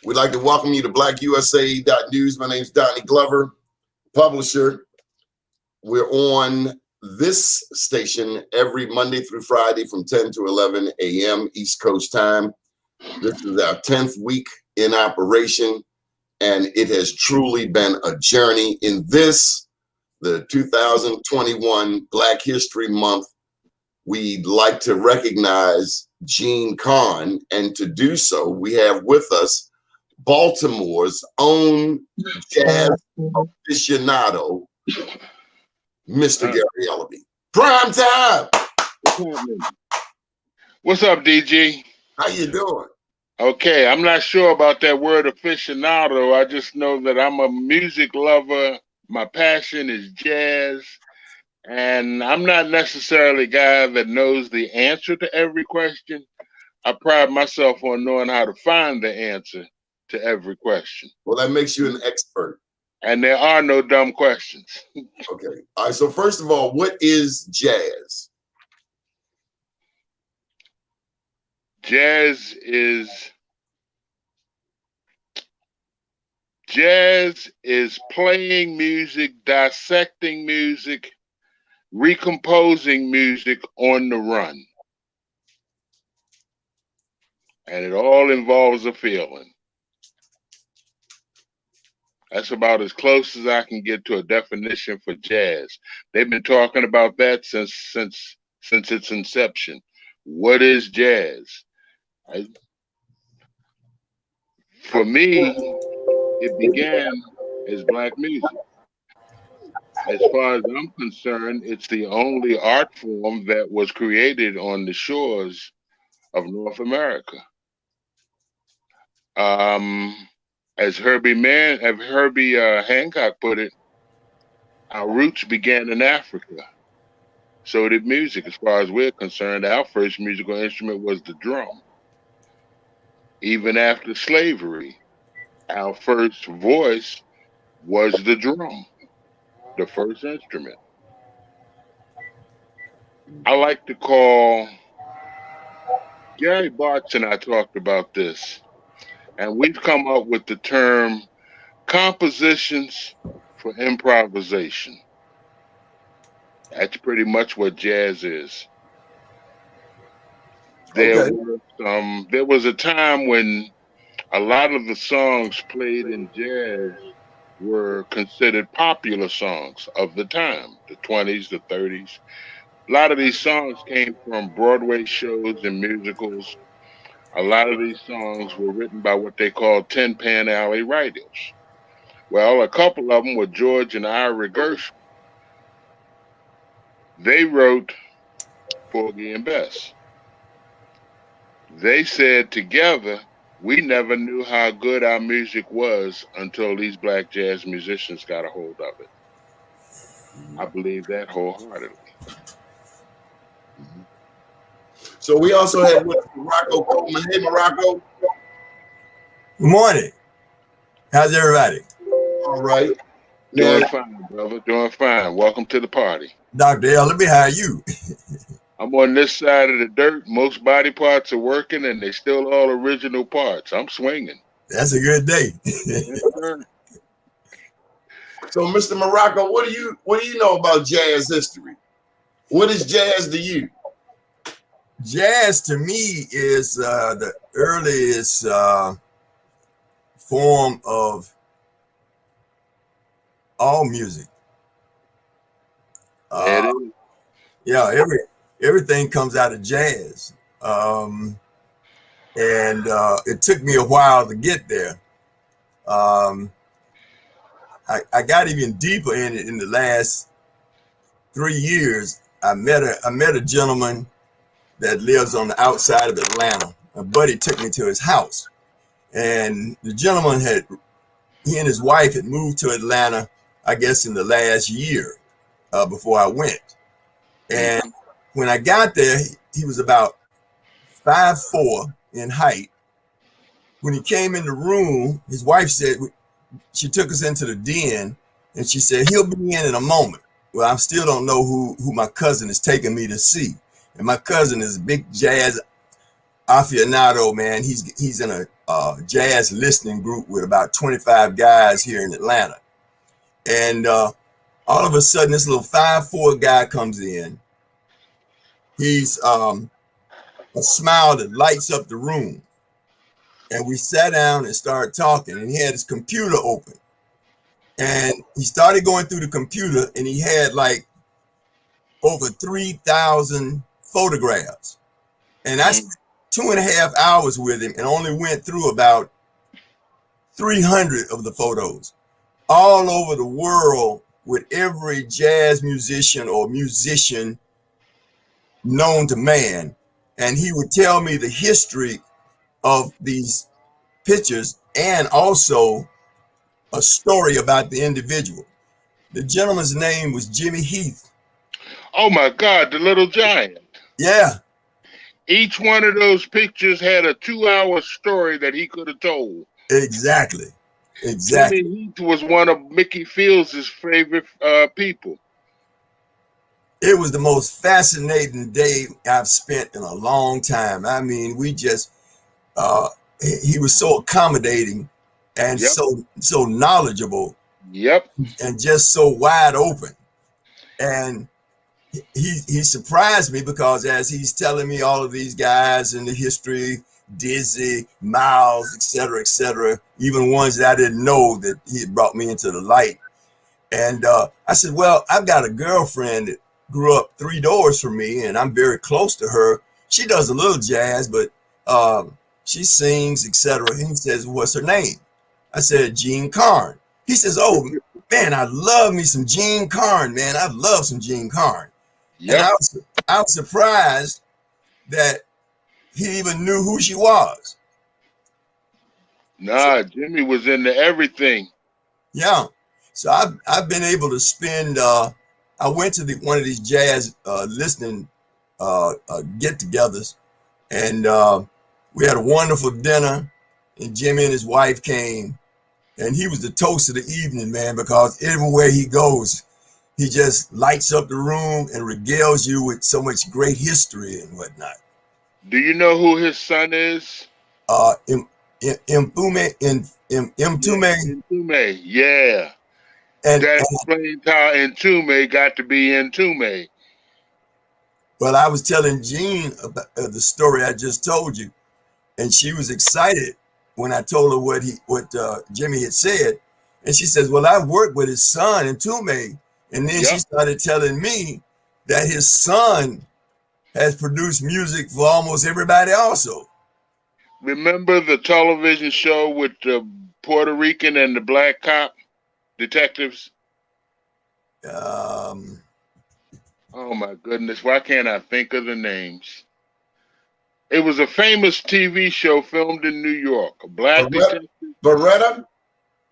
We'd like to welcome you to blackusa.news. My name's Donnie Glover, publisher. We're on this station every Monday through Friday from 10 to 11 a.m. East Coast time. This is our 10th week in operation, and it has truly been a journey. In this, the 2021 Black History Month, we'd like to recognize Jean Carne, and to do so, we have with us Baltimore's own jazz aficionado, Mr. Gary Ellerbe. Prime time! What's up, DG? How you doing? Okay, I'm not sure about that word aficionado. I just know that I'm a music lover. My passion is jazz. And I'm not necessarily a guy that knows the answer to every question. I pride myself on knowing how to find the answer to every question. Well, that makes you an expert. And there are no dumb questions. Okay. All right. So first of all, what is jazz? Jazz is playing music, dissecting music, recomposing music on the run. And it all involves a feeling. That's about as close as I can get to a definition for jazz. They've been talking about that since its inception. What is jazz? For me, it began as black music. As far as I'm concerned, it's the only art form that was created on the shores of North America. As Herbie Hancock put it, our roots began in Africa. So did music. As far as we're concerned, our first musical instrument was the drum. Even after slavery, our first voice was the drum, the first instrument. I like to call, Gary Bartz and I talked about this, and we've come up with the term compositions for improvisation. That's pretty much what jazz is. There was a time when a lot of the songs played in jazz were considered popular songs of the time, the 20s, the 30s. A lot of these songs came from Broadway shows and musicals. A lot of these songs were written by what they call Tin Pan Alley writers. Well, a couple of them were George and Ira Gershwin. They wrote Porgy and Bess. They said together, we never knew how good our music was until these black jazz musicians got a hold of it. I believe that wholeheartedly. So we also have with Morocco Coleman. Hey, Morocco. Good morning. How's everybody? All right. Doing fine, brother. Doing fine. Welcome to the party. Dr. Ellerbe, how are you? I'm on this side of the dirt. Most body parts are working, and they're still all original parts. I'm swinging. That's a good day. So, Mr. Morocco, what do you know about jazz history? What is jazz to you? Jazz to me is the earliest form of all music. Yeah, everything comes out of jazz. And it took me a while to get there. I got even deeper in it in the last 3 years. I met a gentleman that lives on the outside of Atlanta. My buddy took me to his house, and the gentleman he and his wife had moved to Atlanta, I guess in the last year before I went. And when I got there, he was about 5'4" in height. When he came in the room, his wife said, she took us into the den, and she said, he'll be in a moment. Well, I still don't know who my cousin is taking me to see. And my cousin is a big jazz Oficianado, man. He's in a jazz listening group with about 25 guys here in Atlanta. And all of a sudden, this little 5'4" guy comes in. He's a smile that lights up the room. And we sat down and started talking, and he had his computer open. And he started going through the computer, and he had like over 3,000 photographs. And I spent 2.5 hours with him and only went through about 300 of the photos all over the world with every jazz musician or musician known to man. And he would tell me the history of these pictures and also a story about the individual. The gentleman's name was Jimmy Heath. Oh my God, the little giant. Yeah. Each one of those pictures had a 2-hour story that he could have told. Exactly. Exactly. Jimmy Heath was one of Mickey Fields' favorite people. It was the most fascinating day I've spent in a long time. I mean, we just, he was so accommodating and so knowledgeable. Yep. And just so wide open. And he surprised me because as he's telling me all of these guys and the history, Dizzy, Miles, et cetera, even ones that I didn't know that he had brought me into the light. And I said, well, I've got a girlfriend that grew up 3 doors from me and I'm very close to her. She does a little jazz, but she sings, et cetera. And he says, what's her name? I said, Jean Carne. He says, oh, man, I love me some Jean Carne, man. I love some Jean Carne. Yep. And I was surprised that he even knew who she was. Nah, Jimmy was into everything. Yeah. So I've been able to spend, I went to one of these jazz listening get-togethers, and we had a wonderful dinner, and Jimmy and his wife came, and he was the toast of the evening, man, because everywhere he goes, he just lights up the room and regales you with so much great history and whatnot. Do you know who his son is? Mtume. Yeah. And that explains how Entume got to be Entume. Well, I was telling Jean about the story I just told you, and she was excited when I told her what Jimmy had said, and she says, "Well, I worked with his son Entume," and then she started telling me that his son has produced music for almost everybody also. Remember the television show with the Puerto Rican and the black cop detectives? Oh my goodness, why can't I think of the names? It was a famous TV show filmed in New York. A black detective. Beretta?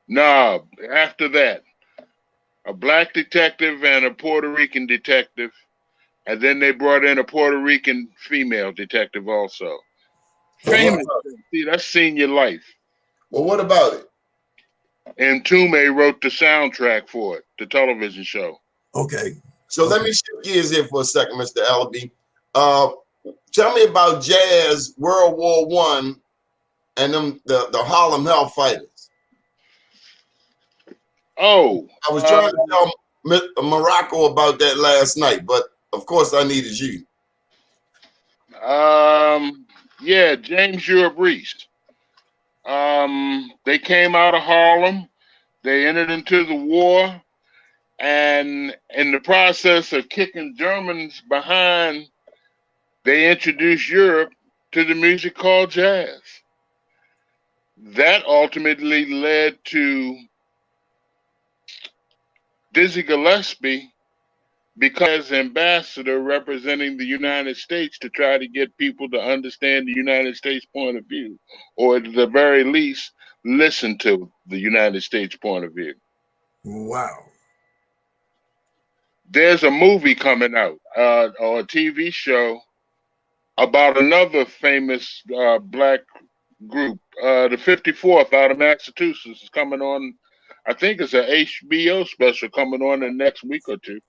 No, after that. A black detective and a Puerto Rican detective. And then they brought in a Puerto Rican female detective also. Famous. See, that's senior life. Well, what about it? And Entume wrote the soundtrack for it, the television show. Okay. So let me shift gears here for a second, Mr. Ellerbe. Tell me about Jazz World War I and them the Harlem Hellfighters. Oh. I was trying to tell Morocco about that last night, but of course I needed you. Yeah, James Europe Reese. They came out of Harlem. They entered into the war. And in the process of kicking Germans behind, they introduced Europe to the music called jazz. That ultimately led to Dizzy Gillespie because ambassador representing the United States to try to get people to understand the United States point of view, or at the very least, listen to the United States point of view. Wow. There's a movie coming out, or a TV show about another famous black group. The 54th out of Massachusetts is coming on. I think it's an HBO special coming on in the next week or two.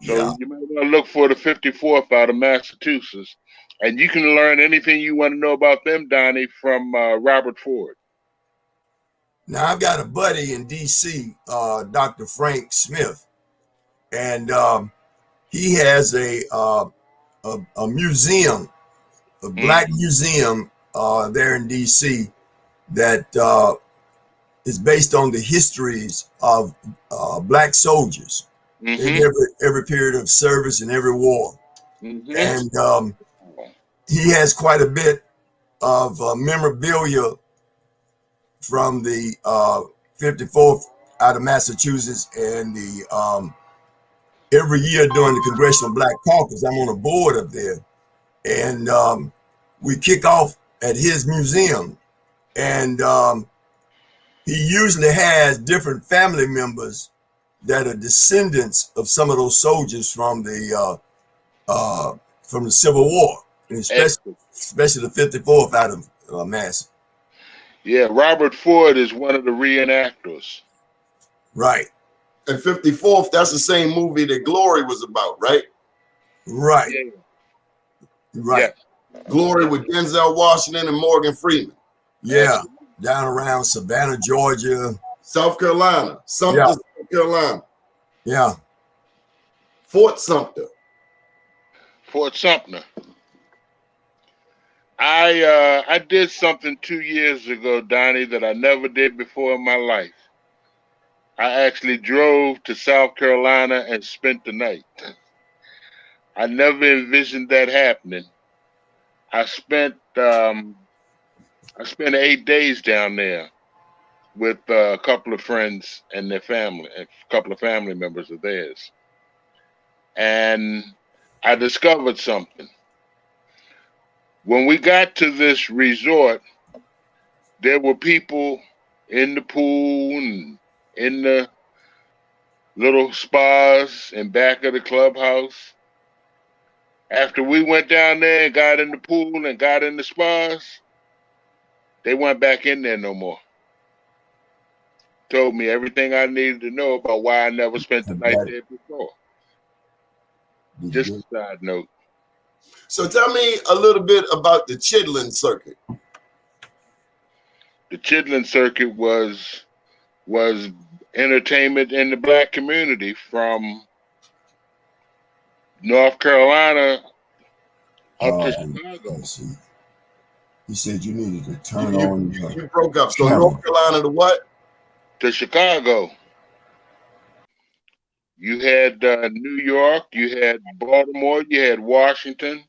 Yeah. So you might want to look for the 54th out of Massachusetts. And you can learn anything you want to know about them, Donnie, from Robert Ford. Now I've got a buddy in D.C., Dr. Frank Smith, and he has a museum, a black museum there in D.C. that is based on the histories of black soldiers in every period of service and every war. And he has quite a bit of memorabilia from the 54th out of Massachusetts, and the every year during the Congressional Black Caucus, I'm on a board up there, and we kick off at his museum, and he usually has different family members that are descendants of some of those soldiers from the Civil War, and especially the 54th out of Mass. Yeah, Robert Ford is one of the reenactors. Right. And 54th, that's the same movie that Glory was about, right? Right. Yeah. Right. Yeah. Glory with Denzel Washington and Morgan Freeman. Yeah. Down around Savannah, Georgia. South Carolina. Sumter, Yeah. South Carolina. Yeah. Fort Sumter. Fort Sumter. I did something 2 years ago, Donnie, that I never did before in my life. I actually drove to South Carolina and spent the night. I never envisioned that happening. I spent 8 days down there with a couple of friends and their family, a couple of family members of theirs. And I discovered something. When we got to this resort, there were people in the pool and in the little spas and back of the clubhouse. After we went down there and got in the pool and got in the spas, they weren't back in there no more. Told me everything I needed to know about why I never spent the night there before. Just a side note. So tell me a little bit about the Chitlin Circuit. The Chitlin Circuit was entertainment in the black community from North Carolina up to Chicago. You said you needed to turn on your... You broke up. So North Carolina to what? To Chicago. You had New York, you had Baltimore, you had Washington,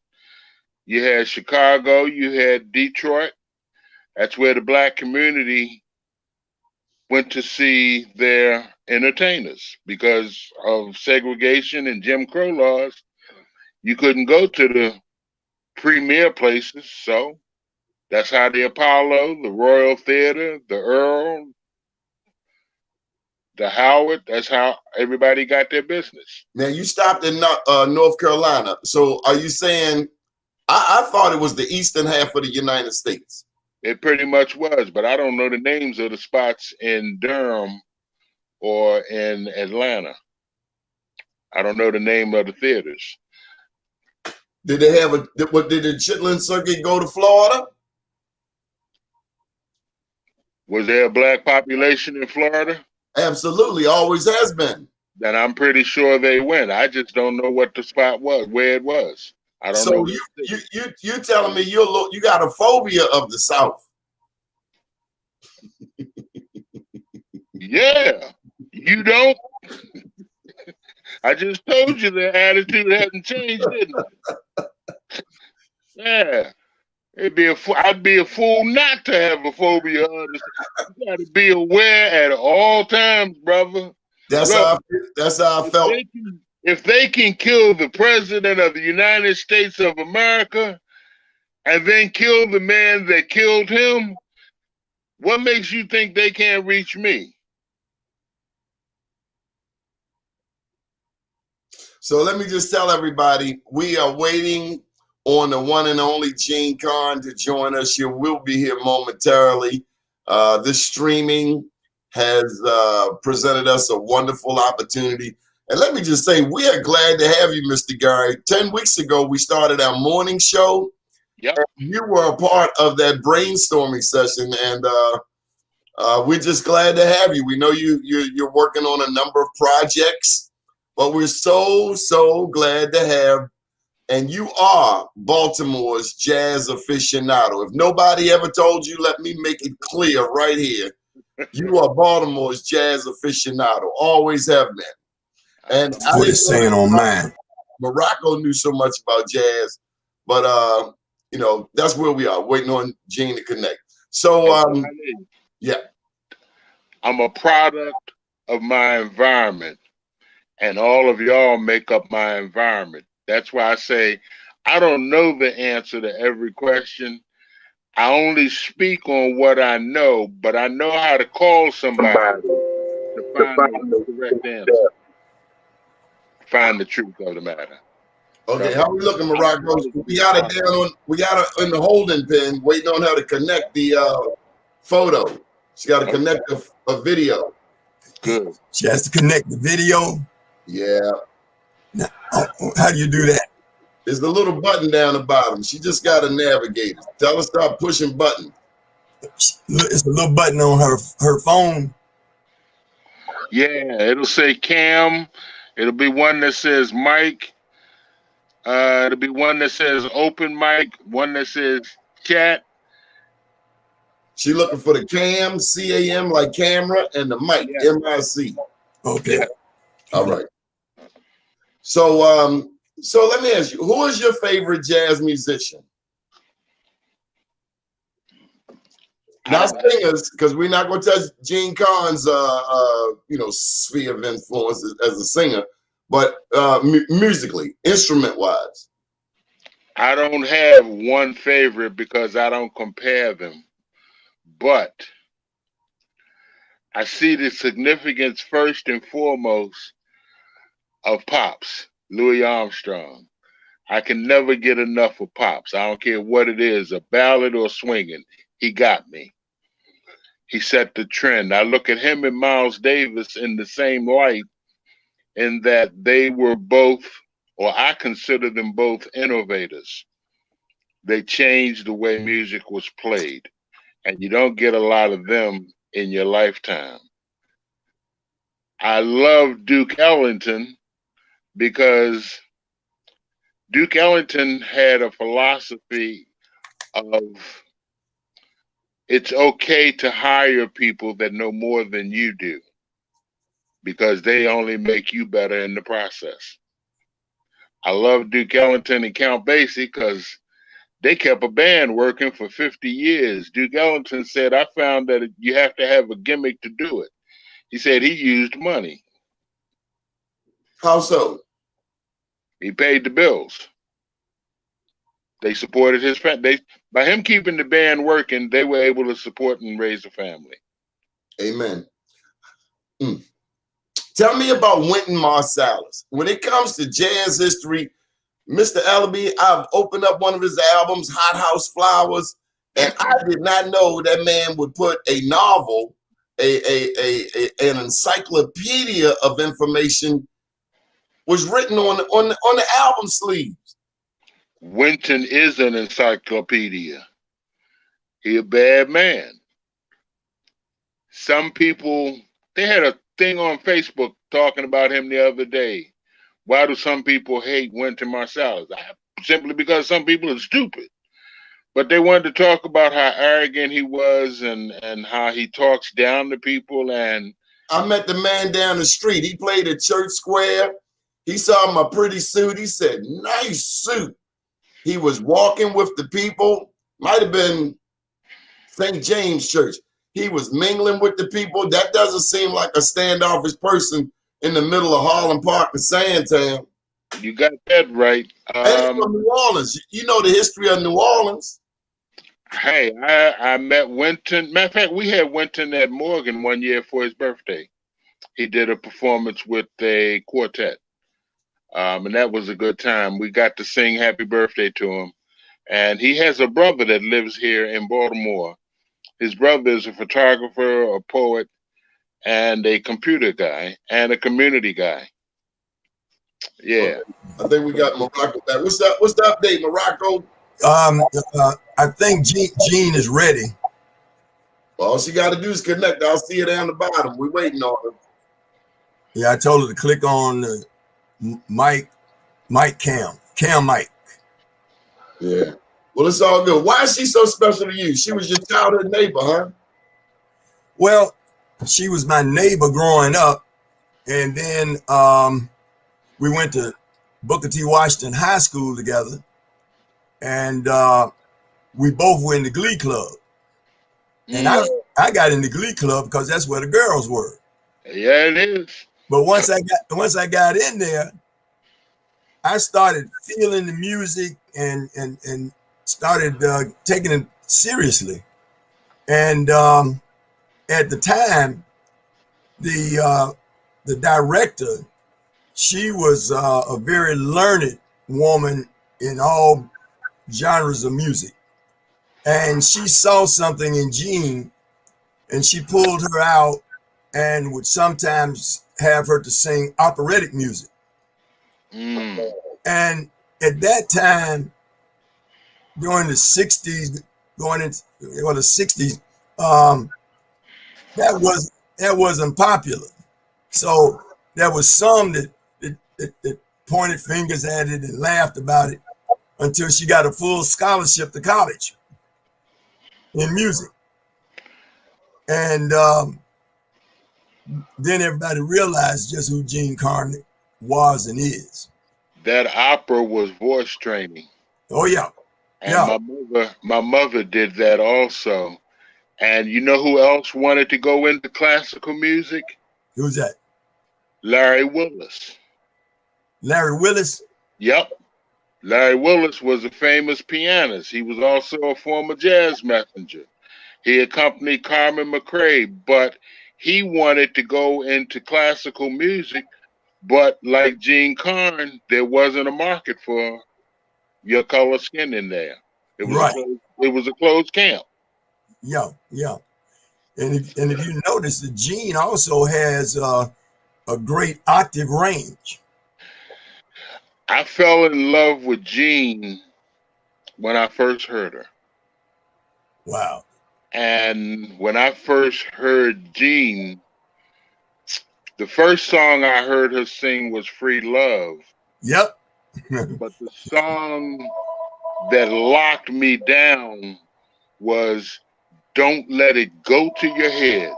you had Chicago, you had Detroit. That's where the black community went to see their entertainers. Because of segregation and Jim Crow laws, you couldn't go to the premier places. So that's how the Apollo, the Royal Theater, the Earl, the Howard, that's how everybody got their business. Now, you stopped in North Carolina. So are you saying, I thought it was the eastern half of the United States. It pretty much was, but I don't know the names of the spots in Durham or in Atlanta. I don't know the name of the theaters. Did they have did the Chitlin Circuit go to Florida? Was there a black population in Florida? Absolutely, always has been. Then I'm pretty sure they went. I just don't know what the spot was, where it was. I don't know. So you telling me you got a phobia of the South? Yeah, you don't. I just told you the attitude hasn't changed, didn't it? Yeah. I'd be a fool not to have a phobia of it. You got to be aware at all times, brother. That's how I felt. If they can kill the president of the United States of America and then kill the man that killed him, what makes you think they can't reach me? So let me just tell everybody, we are waiting on the one and only Jean Carne to join us. She will be here momentarily. This streaming has presented us a wonderful opportunity And let me just say, we are glad to have you, Mr. Gary. 10 weeks ago, we started our morning show. Yep. You were a part of that brainstorming session, and we're just glad to have you. We know you're working on a number of projects, but we're so glad to have. And you are Baltimore's jazz aficionado. If nobody ever told you, let me make it clear right here. You are Baltimore's jazz aficionado. Always have been. And I What it's saying on mine. Morocco knew so much about jazz, but you know, that's where we are, waiting on Gene to connect. So yeah. I'm a product of my environment, and all of y'all make up my environment. That's why I say I don't know the answer to every question. I only speak on what I know, but I know how to call somebody to find the correct answer, find the truth of the matter. Okay, how we looking, Morocco? We got it down on, we got it in the holding pen, waiting on her to connect the photo. She got to connect a video. Good. She has to connect the video. Yeah. Now, how do you do that? There's the little button down the bottom. She just got to navigate it. Tell her stop pushing buttons. It's a little button on her phone. Yeah, it'll say cam. It'll be one that says mic. It'll be one that says open mic. One that says chat. She looking for the cam, C-A-M, like camera, and the mic, M-I-C. Okay. Yeah. All right. So so let me ask you, who is your favorite jazz musician? Not singers, because we're not going to touch Jean Carne's you know, sphere of influence as a singer, but musically, instrument-wise. I don't have one favorite because I don't compare them. But I see the significance first and foremost of Pops, Louis Armstrong. I can never get enough of Pops. I don't care what it is, a ballad or swinging. He got me. He set the trend. I look at him and Miles Davis in the same light, in that they were both, or I consider them both, innovators. They changed the way music was played, and you don't get a lot of them in your lifetime. I love Duke Ellington because Duke Ellington had a philosophy of it's okay to hire people that know more than you do because they only make you better in the process. I love Duke Ellington and Count Basie because they kept a band working for 50 years. Duke Ellington said, I found that you have to have a gimmick to do it. He said he used money. How so? He paid the bills. They supported his family. By him keeping the band working, they were able to support and raise a family. Amen. Tell me about Wynton Marsalis. When it comes to jazz history, Mr. Ellerbe, I've opened up one of his albums, Hot House Flowers, and I did not know that man would put a novel, an encyclopedia of information was written on the album sleeves. Wynton is an encyclopedia. He a bad man. Some people, they had a thing on Facebook talking about him the other day. Why do some people hate Wynton Marsalis? Simply because some people are stupid. But they wanted to talk about how arrogant he was and how he talks down to people. And I met the man down the street. He played at Church Square. He saw my pretty suit. He said, nice suit. He was walking with the people. Might have been St. James Church. He was mingling with the people. That doesn't seem like a standoffish person in the middle of Harlem Park and Sandtown. you got that right. And he's from New Orleans. You know the history of New Orleans. Hey, I met Wynton. Matter of fact, we had Wynton at Morgan one year for his birthday. He did a performance with a quartet. And that was a good time. We got to sing happy birthday to him. And he has a brother that lives here in Baltimore. His brother is a photographer, a poet, and a computer guy, and a community guy. Yeah. I think we got Morocco back. What's up? What's the update, Morocco? I think Jean is ready. All she got to do is connect. I'll see her down the bottom. We're waiting on her. Yeah, I told her to click on the Mike Cam Mike. Yeah. Well, it's all good. Why is she so special to you? She was your childhood neighbor, huh? Well, she was my neighbor growing up, and then we went to Booker T. Washington High School together, and we both were in the Glee Club. And I got in the Glee Club because that's where the girls were. Yeah, it is. But once I got in there, I started feeling the music and started taking it seriously. And at the time, the director, she was a very learned woman in all genres of music. And she saw something in Jean, and she pulled her out and would sometimes have her to sing operatic music. And at that time, during the 60s, going into the 60s, that wasn't popular. So there was some that pointed fingers at it and laughed about it until she got a full scholarship to college in music. And then everybody realized just who Jean Carne was and is. That opera was voice training. Oh yeah. And yeah. my mother did that also. And you know who else wanted to go into classical music? Who's that? Larry Willis. Larry Willis? Yep. Larry Willis was a famous pianist. He was also a former jazz messenger. He accompanied Carmen McRae, but he wanted to go into classical music. But like Jean Carne, there wasn't a market for your color skin in there. It was right. It was a closed camp. Yeah, yeah. And if you notice, the Jean also has a great octave range. I fell in love with Jean when I first heard her. Wow. And when I first heard Jean, the first song I heard her sing was Free Love. Yep. But the song that locked me down was Don't Let It Go to Your Head.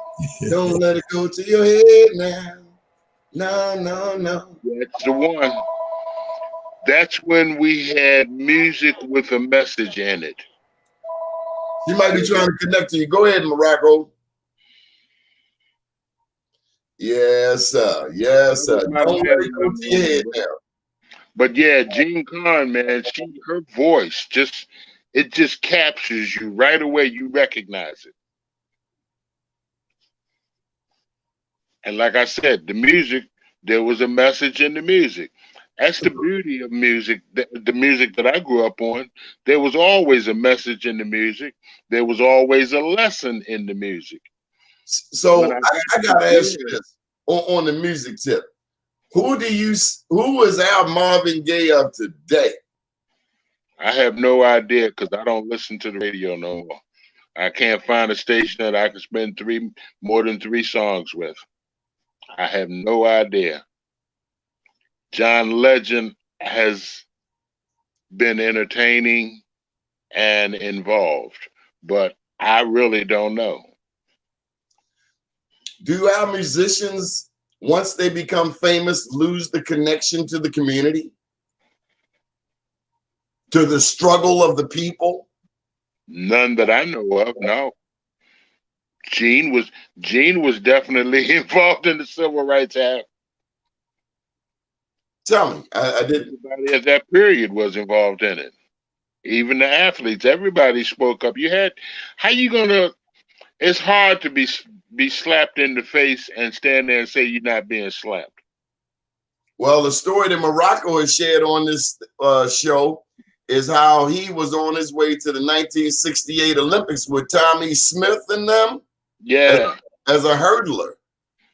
Don't let it go to your head now. No, no, no. That's the one. That's when we had music with a message in it. You might be trying to connect to you. Go ahead, Morocco. Yes, sir. Yes, sir. Don't let it go to your head now. But yeah, Jean Carne, man, her voice it just captures you right away. You recognize it. And like I said, the music, there was a message in the music. That's the beauty of music, the music that I grew up on. There was always a message in the music. There was always a lesson in the music. So I got to ask you this on the music tip. Who is our Marvin Gaye of today? I have no idea because I don't listen to the radio no more. I can't find a station that I can spend more than 3 songs with. I have no idea. John Legend has been entertaining and involved, but I really don't know. Do our musicians, once they become famous, lose the connection to the community? To the struggle of the people? None that I know of, no. Jean was definitely involved in the Civil Rights Act. Tell me, I didn't. Everybody at that period was involved in it. Even the athletes, everybody spoke up. It's hard to be slapped in the face and stand there and say you're not being slapped. Well, the story that Morocco has shared on this show is how he was on his way to the 1968 Olympics with Tommy Smith and them. Yeah. As a hurdler.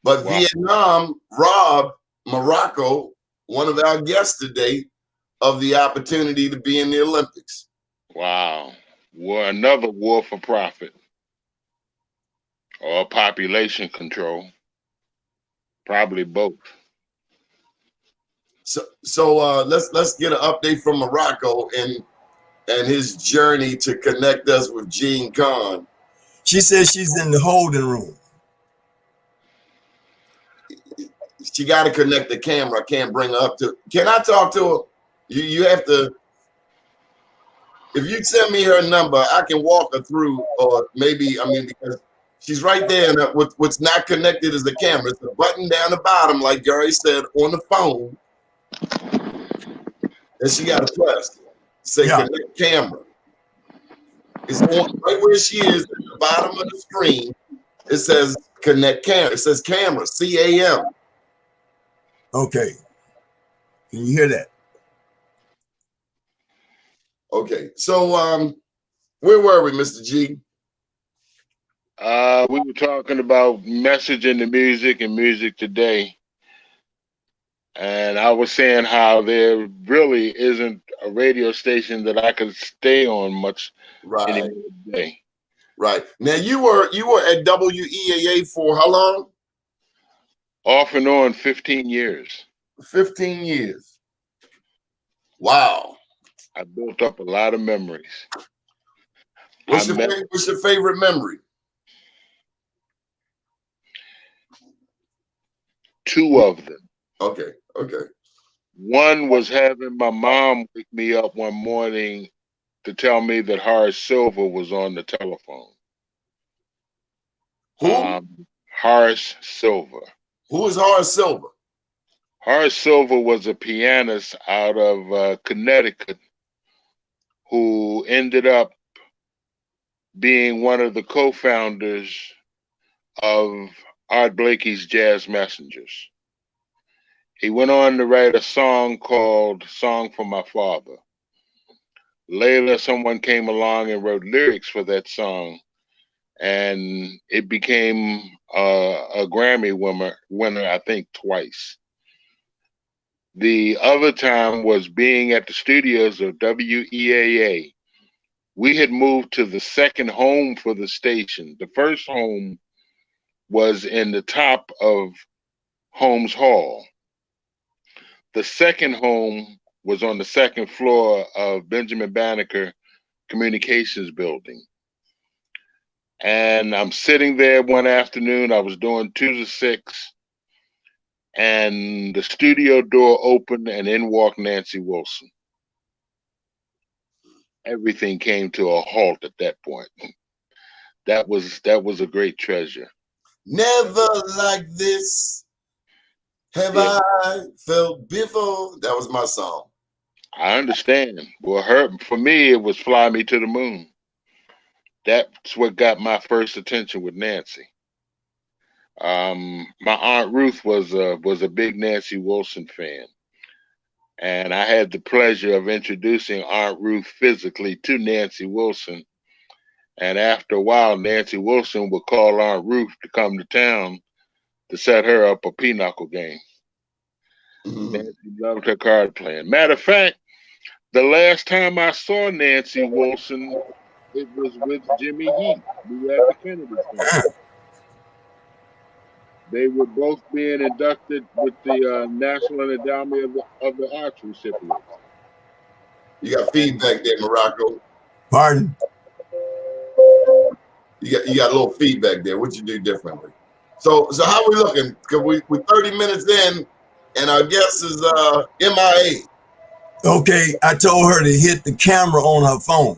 But wow. Vietnam robbed Morocco one of our guests today of the opportunity to be in the Olympics. Wow. Another war for profit or population control. Probably both. So let's get an update from Morocco and his journey to connect us with Jean Carne. She says she's in the holding room. She got to connect the camera. I can't bring her up to. Can I talk to her? You have to. If you send me her number, I can walk her through, or maybe because she's right there, and what's not connected is the camera. It's the button down the bottom, like Gary said, on the phone, and she got to press. Say connect camera. It's on right where she is at the bottom of the screen. It says connect camera. It says camera, CAM. Okay. Can you hear that? Okay. So where were we, Mr. G? We were talking about messaging the music and music today. And I was saying how there really isn't a radio station that I could stay on much anymore today. Right. Now you were at WEAA for how long? Off and on 15 years. 15 years. Wow. I built up a lot of memories. What's your favorite memory? Two of them. Okay. One was having my mom wake me up one morning to tell me that Horace Silver was on the telephone. Who? Horace Silver. Who is Horace Silver? Horace Silver was a pianist out of Connecticut who ended up being one of the co-founders of Art Blakey's Jazz Messengers. He went on to write a song called Song for My Father. Later, someone came along and wrote lyrics for that song, and it became a Grammy winner, I think, twice. The other time was being at the studios of WEAA. We had moved to the second home for the station. The first home was in the top of Holmes Hall. The second home was on the second floor of Benjamin Banneker Communications Building. And I'm sitting there one afternoon, I was doing 2 to 6, and the studio door opened and in walked Nancy Wilson. Everything came to a halt at that point. That was a great treasure. Never like this have I felt before. That was my song. I understand. Well, for me, it was Fly Me to the Moon. That's what got my first attention with Nancy. My Aunt Ruth was a big Nancy Wilson fan. And I had the pleasure of introducing Aunt Ruth physically to Nancy Wilson. And after a while, Nancy Wilson would call Aunt Ruth to come to town to set her up a pinochle game. Nancy loved her card playing. Matter of fact, the last time I saw Nancy Wilson, it was with Jimmy Heath. We were at the Kennedy Center. They were both being inducted with the National Endowment of the Arts recipients. You got feedback there, Morocco. Pardon? You got a little feedback there. What you do differently? So how we looking? Cause we're 30 minutes in, and our guest is MIA. Okay, I told her to hit the camera on her phone.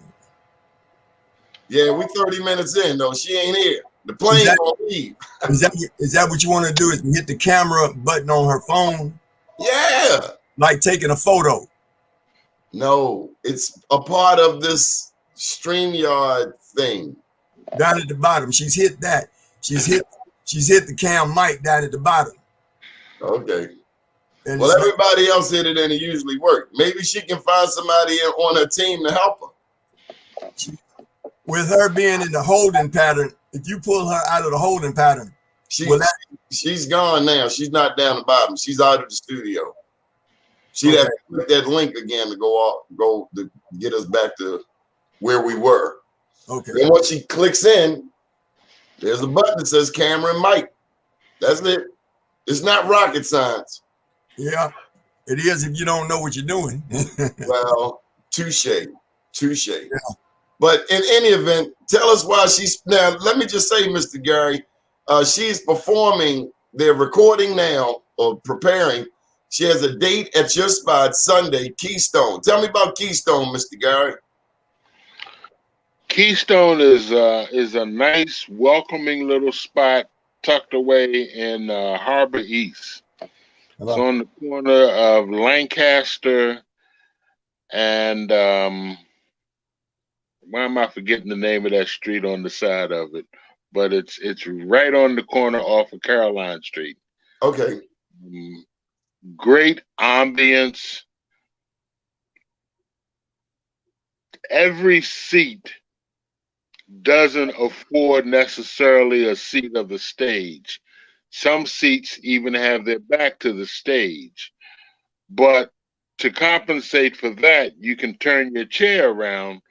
Yeah, we 30 minutes in though. She ain't here. The plane gonna leave. Is that what you want to do? Is hit the camera button on her phone? Yeah. Like taking a photo. No, it's a part of this Streamyard thing. Down at the bottom. She's hit that. She's hit the cam mic down at the bottom. Okay. And well, everybody else hit it and it usually worked. Maybe she can find somebody on her team to help her. With her being in the holding pattern, if you pull her out of the holding pattern, she's gone now. She's not down the bottom. She's out of the studio. She'd have to click that link again to go to get us back to where we were. Okay. And once she clicks in, there's a button that says camera and mic. That's it. It's not rocket science. Yeah, it is if you don't know what you're doing. Well, touche. Yeah. But in any event, tell us why she's now. Let me just say, Mr. Gary, she's performing. They're recording now or preparing. She has a date at your spot Sunday, Keystone. Tell me about Keystone, Mr. Gary. Keystone is a nice, welcoming little spot tucked away in Harbor East. It's on the corner of Lancaster and why am I forgetting the name of that street on the side of it? But it's right on the corner off of Caroline Street. Okay. Great ambience. Every seat doesn't afford necessarily a seat of the stage. Some seats even have their back to the stage. But to compensate for that, you can turn your chair around,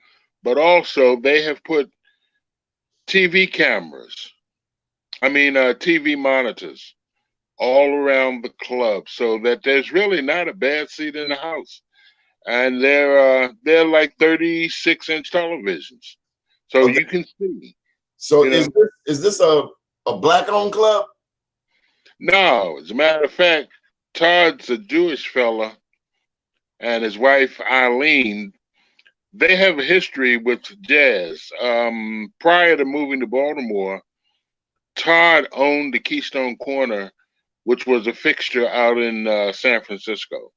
but also they have put TV monitors all around the club so that there's really not a bad seat in the house. And they're like 36-inch televisions. So you can see. So is this a black-owned club? No, as a matter of fact, Todd's a Jewish fella, and his wife Eileen. They have a history with jazz. Prior to moving to Baltimore, Todd owned the Keystone Corner, which was a fixture out in San Francisco.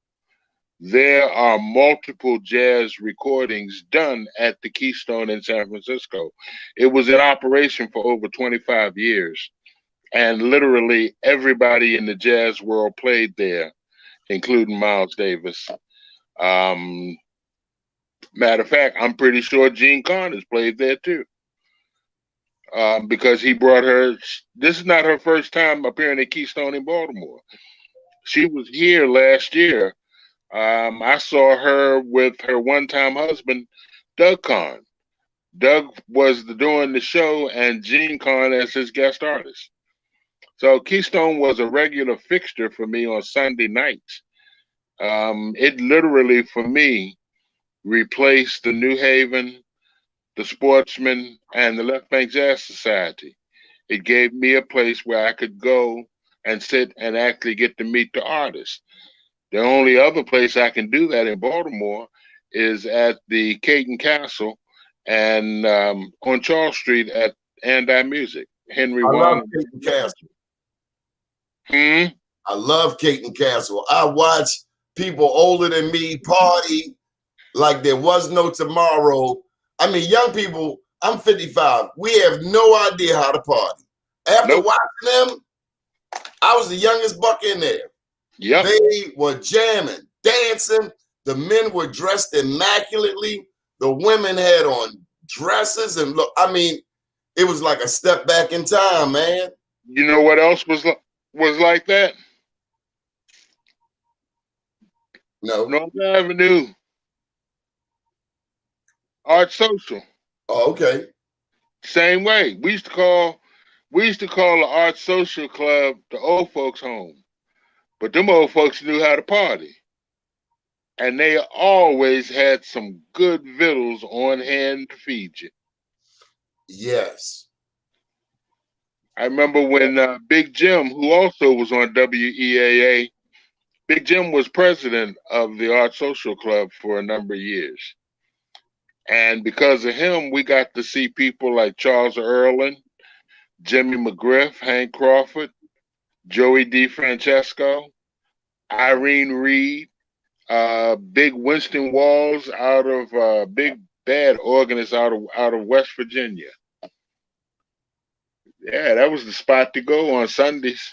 There are multiple jazz recordings done at the Keystone in San Francisco. It was in operation for over 25 years. And literally everybody in the jazz world played there, including Miles Davis. Matter of fact, I'm pretty sure Jean Carne has played there too. Because he brought her, this is not her first time appearing at Keystone in Baltimore. She was here last year. I saw her with her one-time husband, Doug Carne. Doug was doing the show and Jean Carne as his guest artist. So Keystone was a regular fixture for me on Sunday nights. It literally, for me, replaced the New Haven, the Sportsman, and the Left Bank Jazz Society. It gave me a place where I could go and sit and actually get to meet the artists. The only other place I can do that in Baltimore is at the Caton Castle and on Charles Street at Andi Music. Henry I love Wong. Caton Castle. Hmm? I love Caton Castle. I watch people older than me party like there was no tomorrow. I mean, young people, I'm 55. We have no idea how to party. After watching them, I was the youngest buck in there. Yep. They were jamming, dancing. The men were dressed immaculately. The women had on dresses and look, I mean, it was like a step back in time, man. You know what else was like that? No. North Avenue. Art Social. Oh, okay. Same way. We used to call the Art Social Club the old folks' home. But them old folks knew how to party. And they always had some good victuals on hand to feed you. Yes. I remember when Big Jim, who also was on WEAA, Big Jim was president of the Art Social Club for a number of years. And because of him, we got to see people like Charles Erlin, Jimmy McGriff, Hank Crawford, Joey DeFrancesco, Irene Reed, Big Winston Walls out of Big Bad organist out of West Virginia. Yeah, that was the spot to go on Sundays.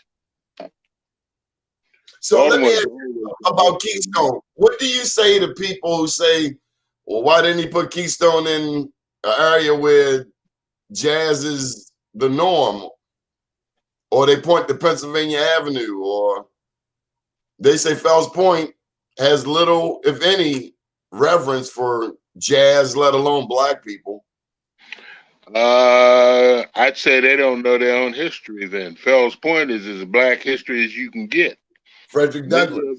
So let me ask you about Keystone. What do you say to people who say, well, why didn't he put Keystone in an area where jazz is the norm? Or they point to Pennsylvania Avenue, or they say Fells Point, has little, if any, reverence for jazz, let alone black people. I'd say they don't know their own history then. Fells Point is as black history as you can get. Frederick Douglass.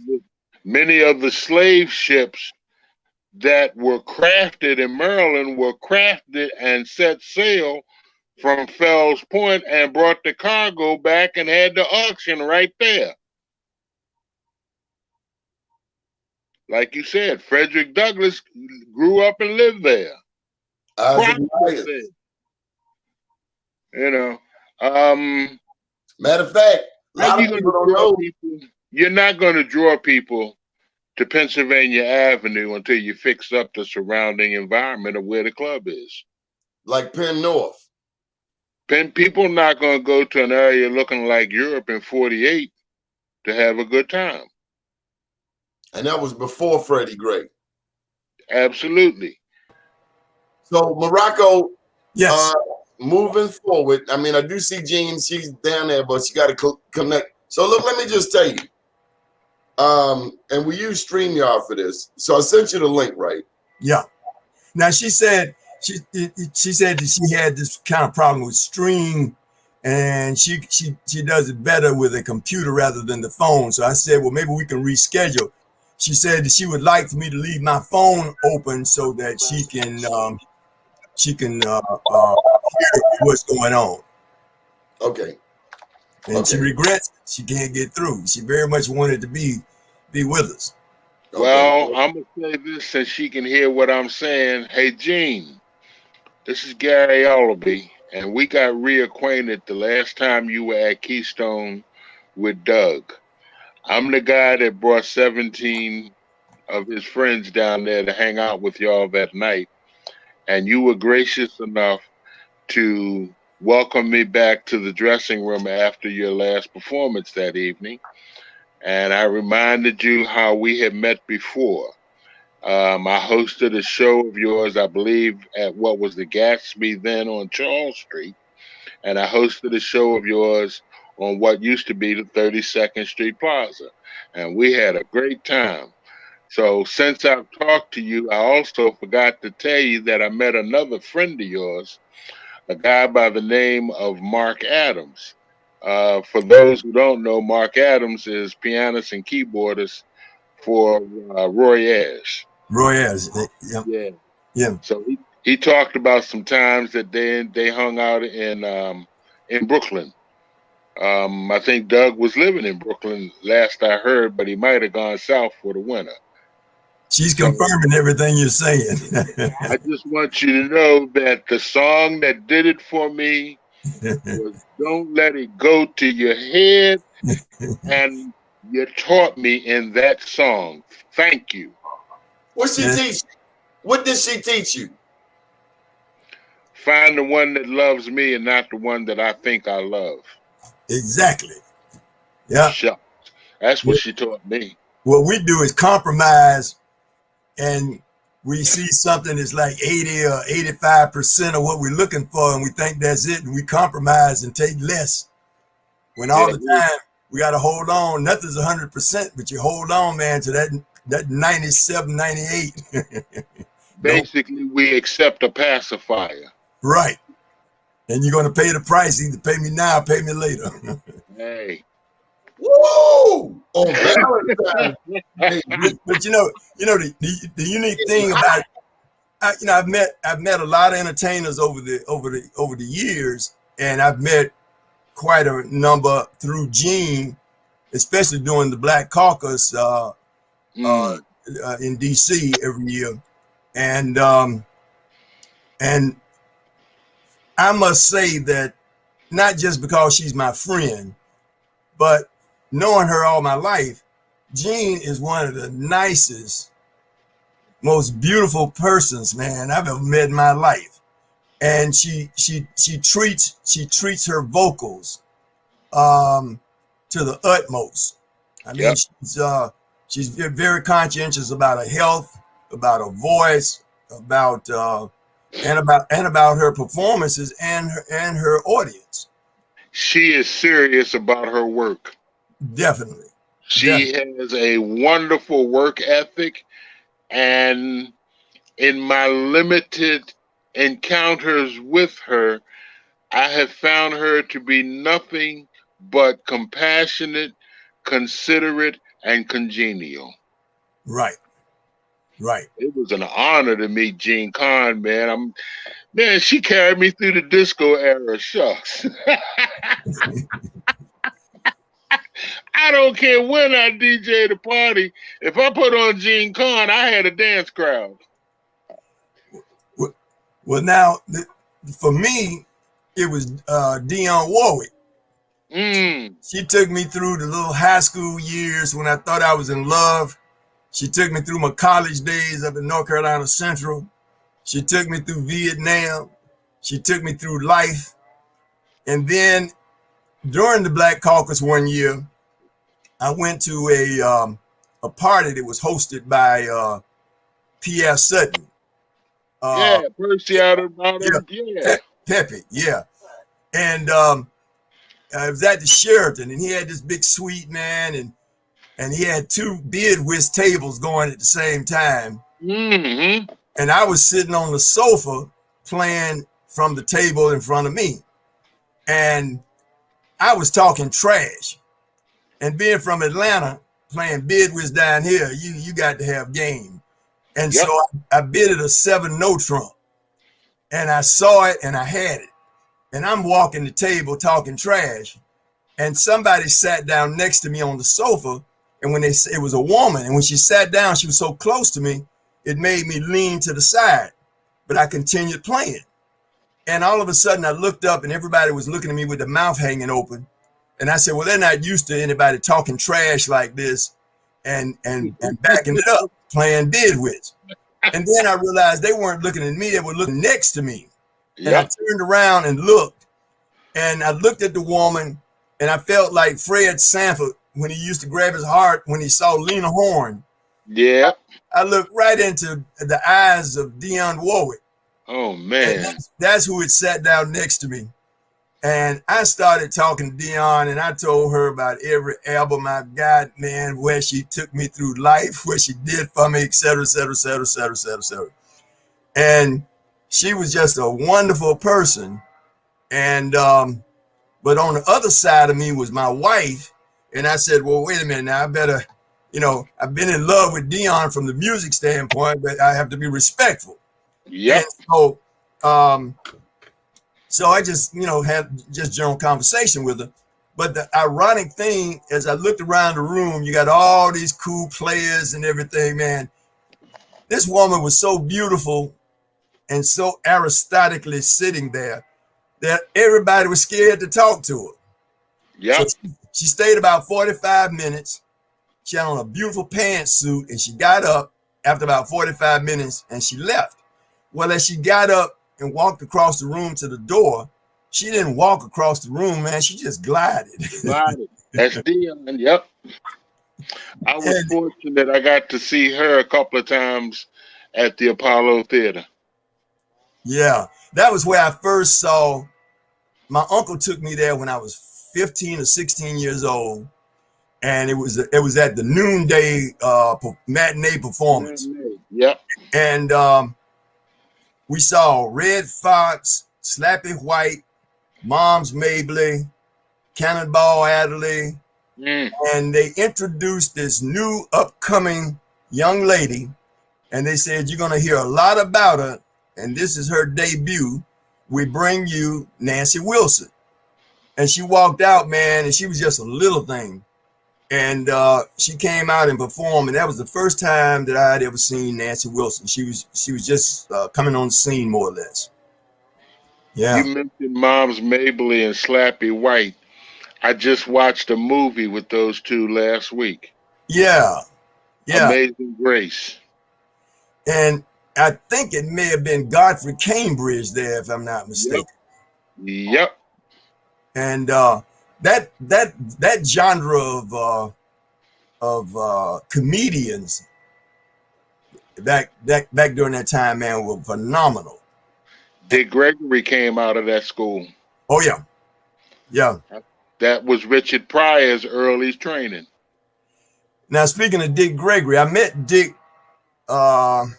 Many of the slave ships that were crafted in Maryland were crafted and set sail from Fells Point and brought the cargo back and had the auction right there. Like you said, Frederick Douglass grew up and lived there. You know, matter of fact, a lot of people don't know. You're not going to draw people to Pennsylvania Avenue until you fix up the surrounding environment of where the club is. Like Penn North. People not going to go to an area looking like Europe in 48 to have a good time. And that was before Freddie Gray. Absolutely. So Morocco, yes. Moving forward, I mean, I do see Jean, she's down there, but she got to connect. So look, let me just tell you. And we use StreamYard for this. So I sent you the link, right? Yeah. Now she said she said that she had this kind of problem with Stream, and she does it better with a computer rather than the phone. So I said, well, maybe we can reschedule. She said that she would like for me to leave my phone open so that she can hear what's going on. Okay. And she regrets she can't get through. She very much wanted to be with us. Okay. Well, I'm going to say this so she can hear what I'm saying. Hey, Jean, this is Gary Ellerbe, and we got reacquainted the last time you were at Keystone with Doug. I'm the guy that brought 17 of his friends down there to hang out with y'all that night. And you were gracious enough to welcome me back to the dressing room after your last performance that evening. And I reminded you how we had met before. I hosted a show of yours, I believe, at what was the Gatsby then on Charles Street. And I hosted a show of yours on what used to be the 32nd Street Plaza. And we had a great time. So since I've talked to you, I also forgot to tell you that I met another friend of yours, a guy by the name of Mark Adams. For those who don't know, Mark Adams is pianist and keyboardist for Roy Ayers. Roy Ayers, yeah. So he talked about some times that they hung out in Brooklyn. I think Doug was living in Brooklyn last I heard, but he might have gone south for the winter. She's confirming everything you're saying. I just want you to know that the song that did it for me was Don't Let It Go to Your Head. And you taught me in that song. Thank you. What's she teach? What did she teach you? Find the one that loves me and not the one that I think I love. Exactly. Yeah. That's what she taught me. What we do is compromise, and we see something that's like 80 or 85% of what we're looking for, and we think that's it, and we compromise and take less. When all the time we got to hold on. Nothing's 100%, but you hold on, man, to that 97, 98. Basically, we accept a pacifier. Right. And you're going to pay the price. Either pay me now or pay me later. Hey. Woo! On Valentine. But you know the unique thing about it, I've met a lot of entertainers over the years, and I've met quite a number through Jean, especially during the Black Caucus in DC every year, and I must say that not just because she's my friend, but knowing her all my life, Jean is one of the nicest, most beautiful persons, man, I've ever met in my life. And she treats her vocals to the utmost. I mean, she's very conscientious about her health, about her voice, about her performances and her audience. She is serious about her work. Definitely. She has a wonderful work ethic, and in my limited encounters with her, I have found her to be nothing but compassionate, considerate, and congenial. Right. Right. It was an honor to meet Jean Carne, man. Man, she carried me through the disco era. Shucks. I don't care when I DJ the party. If I put on Jean Carne, I had a dance crowd. Well, now, for me, it was Dionne Warwick. She took me through the little high school years when I thought I was in love. She took me through my college days up in North Carolina Central. She took me through Vietnam. She took me through life. And then during the Black Caucus one year, I went to a party that was hosted by P.S. Sutton. Percy out of Pepe, yeah. And I was at the Sheraton, and he had this big suite, man, and he had two beard whisk tables going at the same time. Mm-hmm. And I was sitting on the sofa playing from the table in front of me. And I was talking trash. And being from Atlanta, playing beard whisk down here, you got to have game. And so I bidded a 7-note trump. And I saw it and I had it. And I'm walking the table talking trash. And somebody sat down next to me on the sofa. And when it was a woman, and when she sat down, she was so close to me, it made me lean to the side. But I continued playing. And all of a sudden I looked up and everybody was looking at me with the mouth hanging open. And I said, well, they're not used to anybody talking trash like this and backing it up, playing beard whisk. And then I realized they weren't looking at me, they were looking next to me. And I turned around and looked. And I looked at the woman and I felt like Fred Sanford when he used to grab his heart when he saw Lena Horne. Yeah. I looked right into the eyes of Dionne Warwick. Oh, man. That's who had sat down next to me. And I started talking to Dionne, and I told her about every album I got, man, where she took me through life, what she did for me, et cetera, et cetera, et cetera, et cetera, et cetera, et cetera. And she was just a wonderful person. And but on the other side of me was my wife. And I said, well, wait a minute now, I better, I've been in love with Dionne from the music standpoint, but I have to be respectful. Yeah. So so I just, had just general conversation with her. But the ironic thing, as I looked around the room, you got all these cool players and everything, man. This woman was so beautiful and so aristotically sitting there that everybody was scared to talk to her. Yeah. So she stayed about 45 minutes. She had on a beautiful pantsuit, and she got up after about 45 minutes and she left. Well, as she got up and walked across the room to the door, she didn't walk across the room, man. She just glided. That's Dionne. Yep. I was fortunate. I got to see her a couple of times at the Apollo Theater. Yeah, that was where I first saw. My uncle took me there when I was 15 or 16 years old, and it was at the noonday matinee performance. Yep. And we saw Red Fox, Slappy White, Moms Mabley, Cannonball Adderley, and they introduced this new upcoming young lady, and they said, you're going to hear a lot about her, and this is her debut. We bring you Nancy Wilson. And she walked out, man, and she was just a little thing. And she came out and performed, and that was the first time that I had ever seen Nancy Wilson. She was just coming on the scene, more or less. Yeah. You mentioned Moms Mabley and Slappy White. I just watched a movie with those two last week. Yeah. Amazing Grace. And I think it may have been Godfrey Cambridge there, if I'm not mistaken. Yep. And that genre of comedians back during that time, man, were phenomenal. Dick Gregory came out of that school. Oh yeah. That was Richard Pryor's early training. Now, speaking of Dick Gregory, I met Dick probably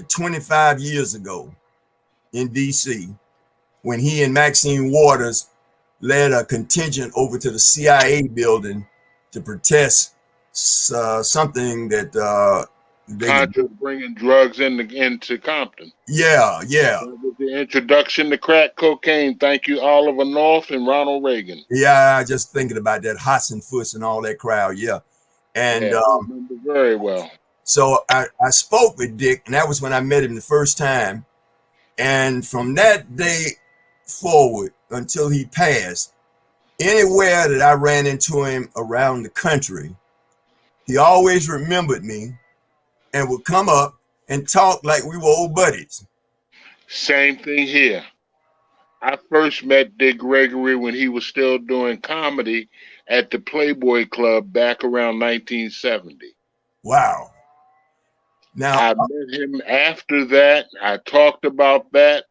25 years ago in D.C. when he and Maxine Waters led a contingent over to the CIA building to protest something that Contra bringing drugs into Compton. Yeah. That was the introduction to crack cocaine. Thank you, Oliver North and Ronald Reagan. Yeah, just thinking about that, Hudson Fuss and all that crowd. Yeah. And I remember very well. So I spoke with Dick, and that was when I met him the first time. And from that day forward until he passed, anywhere that I ran into him around the country, he always remembered me and would come up and talk like we were old buddies. Same thing here. I first met Dick Gregory when he was still doing comedy at the Playboy Club back around 1970. Wow. Now I met him after that. I talked about that.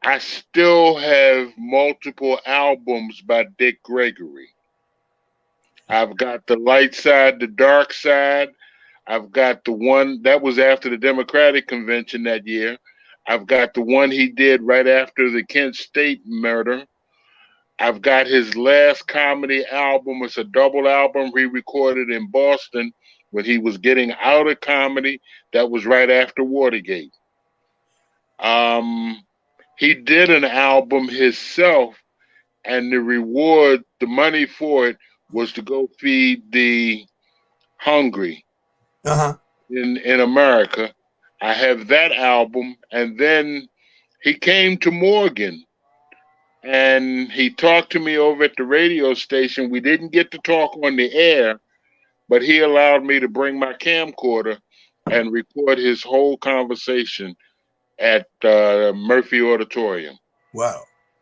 I still have multiple albums by Dick Gregory. I've got The Light Side, The Dark Side. I've got the one that was after the Democratic Convention that year. I've got the one he did right after the Kent State murder. I've got his last comedy album. It's a double album he recorded in Boston when he was getting out of comedy. That was right after Watergate. He did an album himself, and the reward, the money for it, was to go feed the hungry in America. I have that album, and then he came to Morgan, and he talked to me over at the radio station. We didn't get to talk on the air, but he allowed me to bring my camcorder and record his whole conversation at Murphy Auditorium. Wow.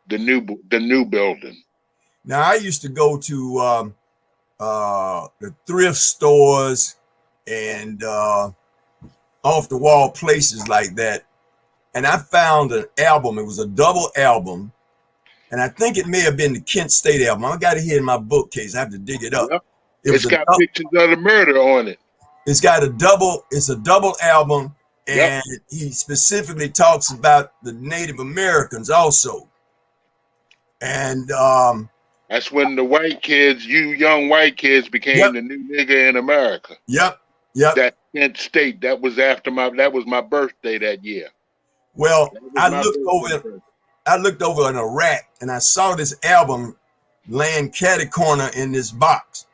The new building. Now, I used to go to the thrift stores and off the wall places like that, and I found an album. It was a double album, and I think it may have been the Kent State album. I got it here in my bookcase. I have to dig it up. Yep. It's got pictures of the murder on it. It's a double album, and he specifically talks about the Native Americans also. And that's when the white kids, you young white kids, became the new nigga in America. Yep. That Kent State, that was my birthday that year. Well, I looked over in a rack and I saw this album laying catty corner in this box.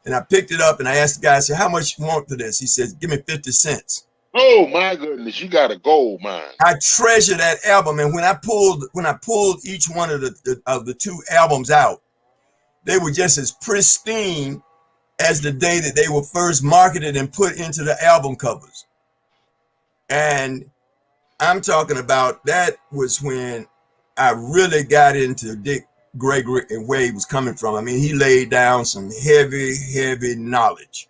And I picked it up and I asked the guy, I said, how much you want for this? He says, give me 50 cents. Oh my goodness, you got a gold mine. I treasure that album. And when I pulled each one of the two albums out, they were just as pristine as the day that they were first marketed and put into the album covers. And I'm talking about, that was when I really got into Dick Gregory and where he was coming from. I mean, he laid down some heavy knowledge.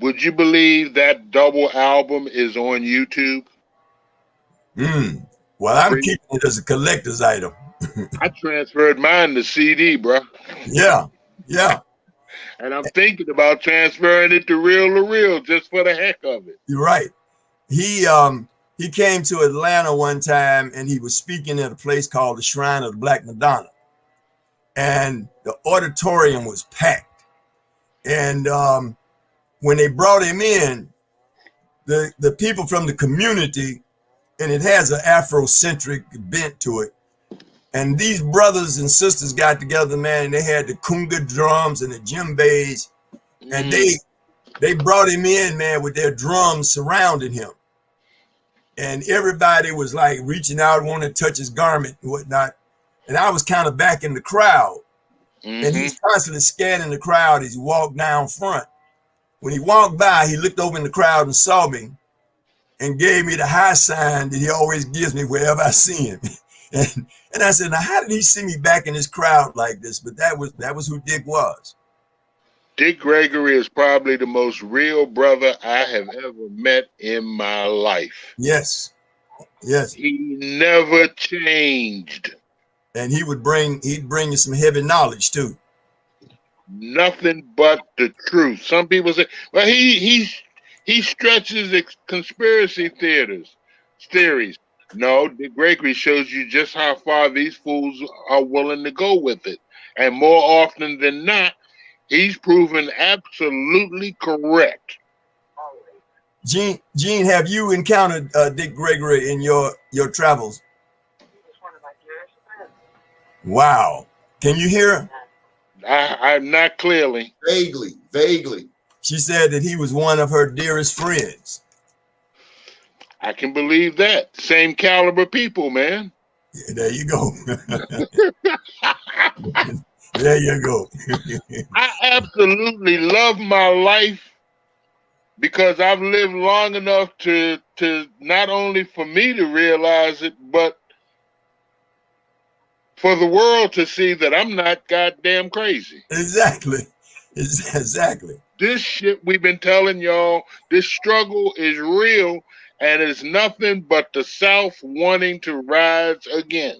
Would you believe that double album is on YouTube? Well, I'm keeping it as a collector's item. I transferred mine to CD, bro. Yeah. And I'm thinking about transferring it to reel to reel just for the heck of it. You're right. He came to Atlanta one time and he was speaking at a place called the Shrine of the Black Madonna. And the auditorium was packed. And when they brought him in, the people from the community, and it has an Afrocentric bent to it, and these brothers and sisters got together, man, and they had the conga drums and the djembes, and they brought him in, man, with their drums surrounding him. And everybody was like reaching out, wanting to touch his garment and whatnot. And I was kind of back in the crowd. And he's constantly scanning the crowd as he walked down front. When he walked by, he looked over in the crowd and saw me and gave me the high sign that he always gives me wherever I see him. And I said, now, how did he see me back in this crowd like this? But that was who Dick was. Dick Gregory is probably the most real brother I have ever met in my life. Yes. He never changed. And he'd bring you some heavy knowledge too. nothing but the truth. Some people say, well, he stretches conspiracy theories. No, Dick Gregory shows you just how far these fools are willing to go with it. And more often than not, he's proven absolutely correct. Jean, have you encountered Dick Gregory in your travels? He was one of my dearest friends. Wow. Can you hear her? I'm not clearly. Vaguely. She said that he was one of her dearest friends. I can believe that. Same caliber people, man. Yeah, there you go. There you go. I absolutely love my life because I've lived long enough to not only for me to realize it, but for the world to see that I'm not goddamn crazy. Exactly. This shit we've been telling y'all, this struggle is real, and it's nothing but the South wanting to rise again.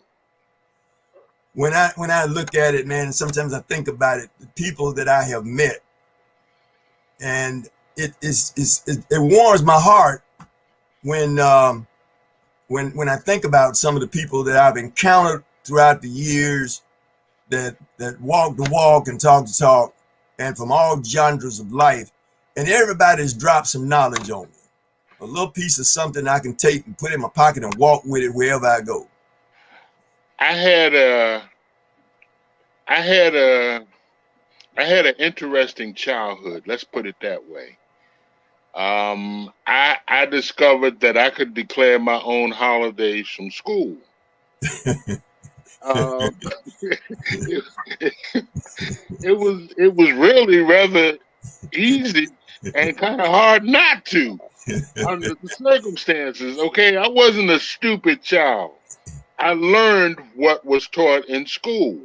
When I look at it, man, sometimes I think about it, the people that I have met, and it warms my heart when I think about some of the people that I've encountered throughout the years that walk the walk and talk the talk, and from all genres of life, and everybody's dropped some knowledge on me, a little piece of something I can take and put in my pocket and walk with it wherever I go. I had an interesting childhood. Let's put it that way. I discovered that I could declare my own holidays from school. It was really rather easy and kind of hard not to under the circumstances. Okay, I wasn't a stupid child. I learned what was taught in school.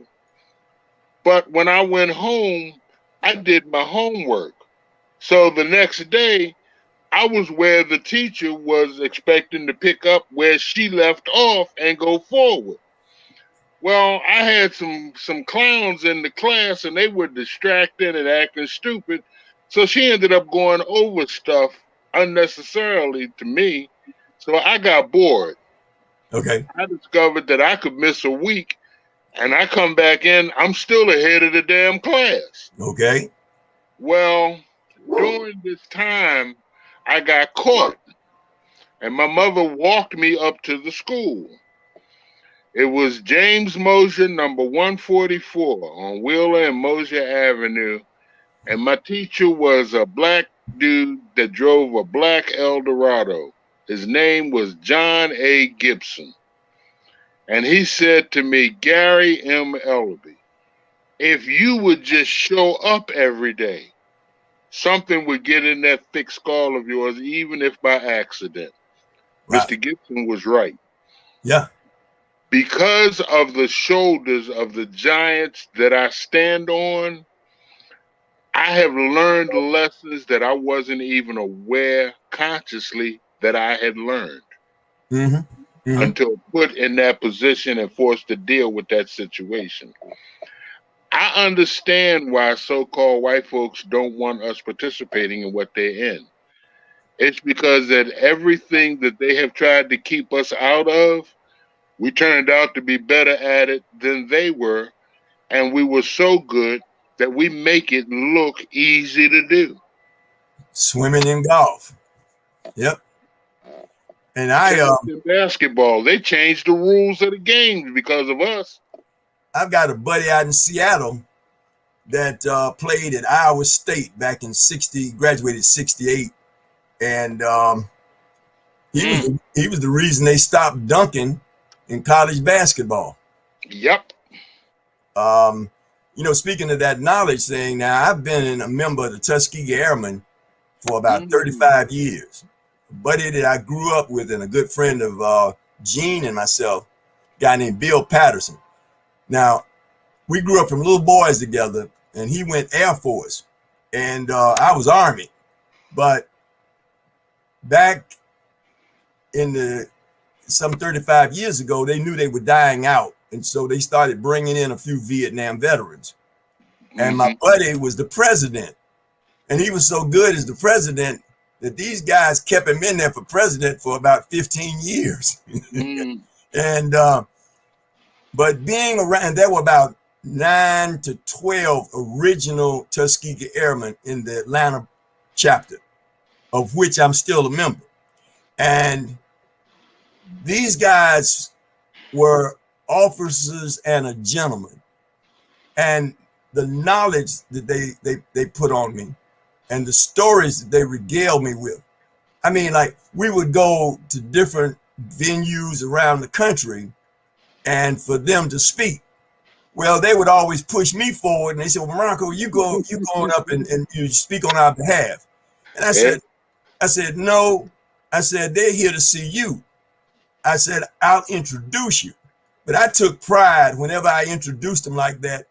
But when I went home, I did my homework. So the next day, I was where the teacher was expecting to pick up where she left off and go forward. Well, I had some clowns in the class, and they were distracted and acting stupid. So she ended up going over stuff unnecessarily to me. So I got bored. Okay. I discovered that I could miss a week, and I come back in, I'm still ahead of the damn class. Okay. Well, during this time, I got caught, and my mother walked me up to the school. It was James Mosier, number 144 on Wheeler and Mosier Avenue, and my teacher was a black dude that drove a black Eldorado. His name was John A. Gibson. And he said to me, Gary M. Ellerbe, if you would just show up every day, something would get in that thick skull of yours, even if by accident. Right. Mr. Gibson was right. Yeah. Because of the shoulders of the giants that I stand on, I have learned lessons that I wasn't even aware consciously that I had learned. Until put in that position and forced to deal with that situation. I understand why so-called white folks don't want us participating in what they're in. It's because that everything that they have tried to keep us out of, we turned out to be better at it than they were, and we were so good that we make it look easy to do. Swimming and golf. Yep. And in basketball, they changed the rules of the games because of us. I've got a buddy out in Seattle that played at Iowa State back in graduated 68. And he was the reason they stopped dunking in college basketball. Yep. Speaking of that knowledge thing, now I've been a member of the Tuskegee Airmen for about 35 years. A buddy that I grew up with and a good friend of Jean and myself, a guy named Bill Patterson. Now, we grew up from little boys together, and he went Air Force, and I was Army. But back in some 35 years ago, they knew they were dying out, and so they started bringing in a few Vietnam veterans. And my buddy was the president. And he was so good as the president that these guys kept him in there for president for about 15 years. And, but being around, there were about 9 to 12 original Tuskegee Airmen in the Atlanta chapter, of which I'm still a member. And these guys were officers and a gentleman. And the knowledge that they put on me and the stories that they regaled me with. I mean, like, we would go to different venues around the country and for them to speak. Well, they would always push me forward and they said, well, Morocco, you going up and you speak on our behalf. And I said, no. I said, they're here to see you. I said, I'll introduce you. But I took pride whenever I introduced them like that.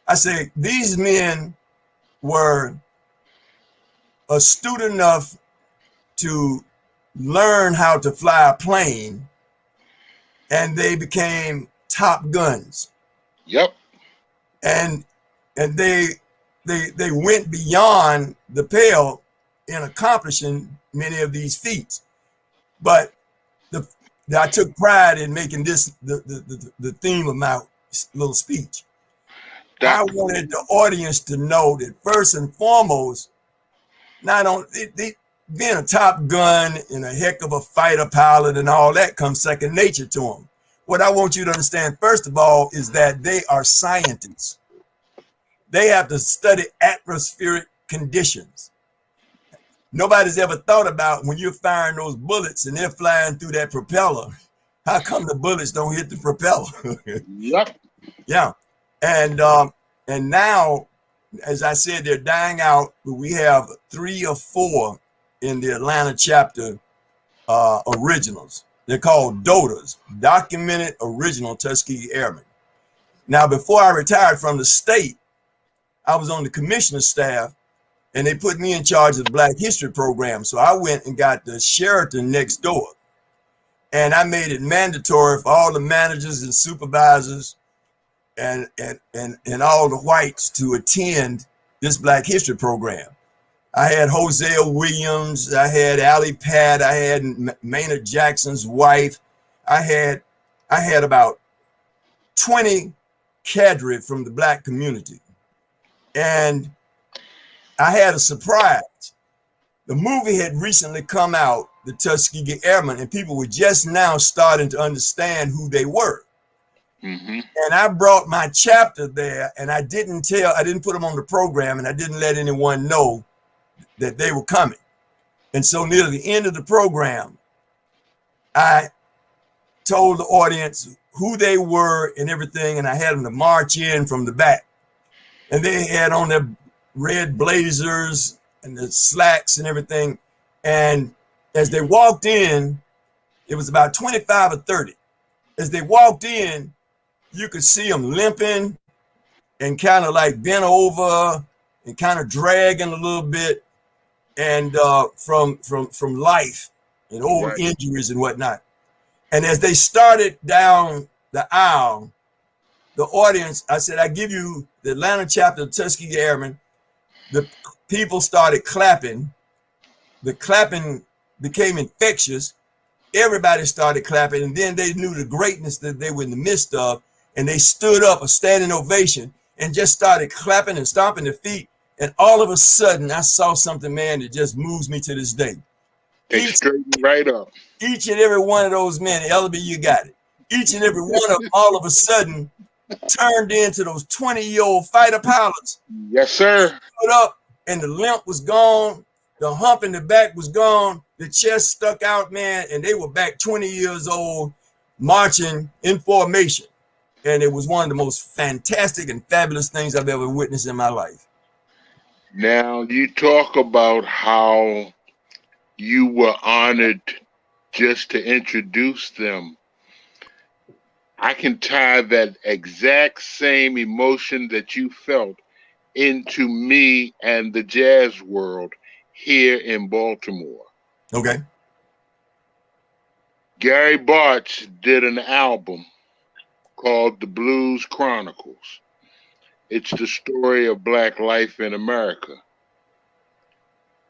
I said, these men were astute enough to learn how to fly a plane, and they became top guns. Yep. And they went beyond the pale in accomplishing many of these feats. But I took pride in making this the theme of my little speech. I wanted the audience to know that first and foremost, not only being a top gun and a heck of a fighter pilot and all that comes second nature to them. What I want you to understand, first of all, is that they are scientists. They have to study atmospheric conditions. Nobody's ever thought about when you're firing those bullets and they're flying through that propeller, how come the bullets don't hit the propeller? Yep. Yeah. And now, as I said, they're dying out. We have 3 or 4 in the Atlanta chapter originals. They're called DOTAs, Documented Original Tuskegee Airmen. Now, before I retired from the state, I was on the commissioner's staff, and they put me in charge of the Black History program. So I went and got the Sheraton next door, and I made it mandatory for all the managers and supervisors and all the whites to attend this Black History program. I had Hosea Williams, I had Allie Pat, I had Maynard Jackson's wife. I had about 20 cadre from the Black community. And I had a surprise. The movie had recently come out, the Tuskegee Airmen, and people were just now starting to understand who they were. And I brought my chapter there, and I didn't put them on the program, and I didn't let anyone know that they were coming. And so near the end of the program, I told the audience who they were and everything, and I had them to march in from the back. And they had on their red blazers and the slacks and everything. And as they walked in, it was about 25 or 30. As they walked in, you could see them limping and kind of like bent over and kind of dragging a little bit, and from life and old injuries and whatnot. And as they started down the aisle, the audience, I said, I give you the Atlanta chapter of Tuskegee Airmen. The people started clapping. The clapping became infectious. Everybody started clapping, and then they knew the greatness that they were in the midst of, and they stood up, a standing ovation, and just started clapping and stomping their feet. And all of a sudden, I saw something, man, that just moves me to this day. They straightened right up. Each and every one of those men, Ellerbe, you got it. Each and every one of them, all of a sudden, turned into those 20-year-old fighter pilots. Yes, sir. Stood up, and the limp was gone. The hump in the back was gone. The chest stuck out, man, and they were back 20 years old, marching in formation. And it was one of the most fantastic and fabulous things I've ever witnessed in my life. Now, you talk about how you were honored just to introduce them. I can tie that exact same emotion that you felt into me and the jazz world here in Baltimore. Okay. Gary Bartz did an album called The Blues Chronicles. It's the story of Black life in America.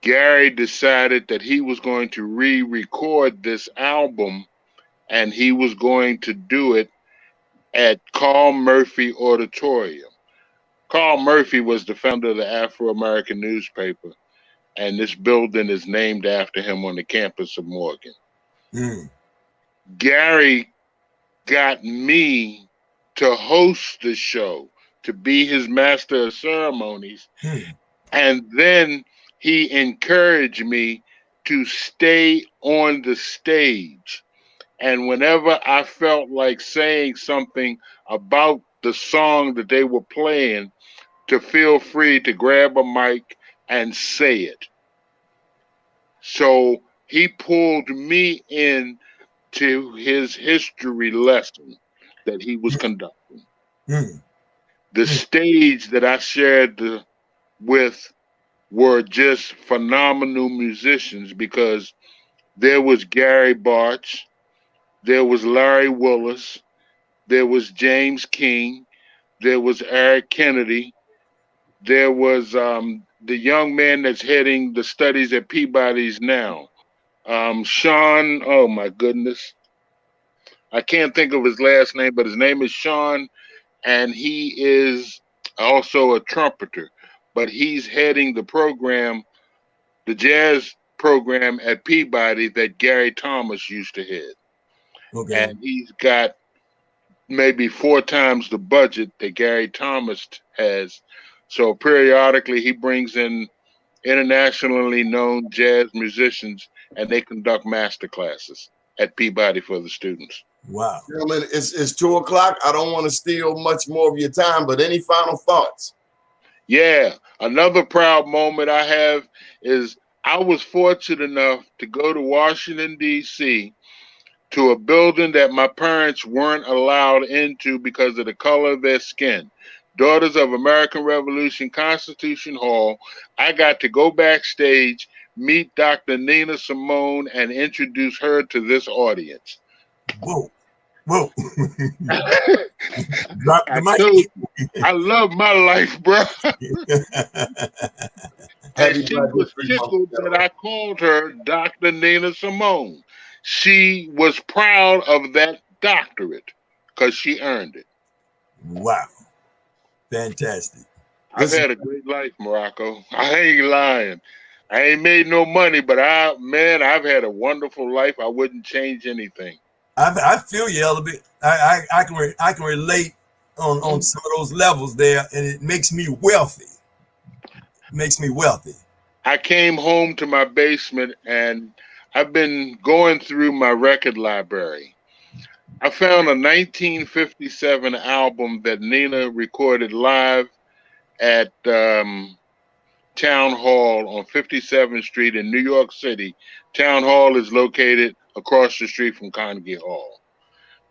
Gary decided that he was going to re-record this album, and he was going to do it at Carl Murphy Auditorium. Carl Murphy was the founder of the Afro-American newspaper, and this building is named after him on the campus of Morgan. Mm. Gary got me to host the show, to be his master of ceremonies, and then he encouraged me to stay on the stage. And whenever I felt like saying something about the song that they were playing, to feel free to grab a mic and say it. So he pulled me in to his history lesson that he was conducting. The stage that I shared with were just phenomenal musicians, because there was Gary Bartz, there was Larry Willis, there was James King, there was Eric Kennedy, there was the young man that's heading the studies at Peabody's now, Sean, oh my goodness, I can't think of his last name, but his name is Sean, and he is also a trumpeter, but he's heading the program, the jazz program at Peabody that Gary Thomas used to head. Okay. And he's got maybe 4 times the budget that Gary Thomas has. So periodically he brings in internationally known jazz musicians, and they conduct master classes at Peabody for the students. Wow. Gentlemen, it's 2 o'clock. I don't want to steal much more of your time, but any final thoughts? Yeah, another proud moment I have is I was fortunate enough to go to Washington, D.C., to a building that my parents weren't allowed into because of the color of their skin. Daughters of American Revolution Constitution Hall. I got to go backstage, meet Dr. Nina Simone, and introduce her to this audience. Whoa. Whoa. Drop the mic. I love my life, bro. And she was tickled that I called her Dr. Nina Simone. She was proud of that doctorate because she earned it. Wow. Fantastic. I've had a great life, Morocco. I ain't lying. I ain't made no money, but I've had a wonderful life. I wouldn't change anything. I feel you, Ellerbe. I can relate on some of those levels there, and it makes me wealthy. It makes me wealthy. I came home to my basement, and I've been going through my record library. I found a 1957 album that Nina recorded live at Town Hall on 57th Street in New York City. Town Hall is located across the street from Carnegie Hall.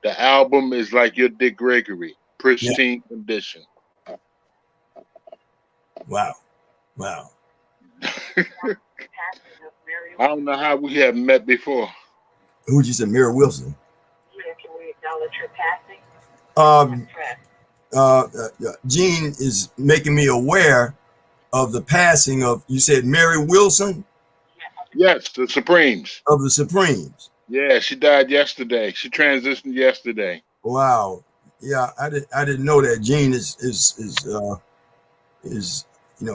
The album is like your Dick Gregory, pristine condition. Wow. Wow. I don't know how we haven't met before. Who'd you say, Mary Wilson? Yeah, can we acknowledge her passing? Jean is making me aware of the passing of, you said Mary Wilson? Yes, the Supremes. Of the Supremes. Yeah, she died yesterday. She transitioned yesterday. Wow. Yeah, I didn't know that. Jean is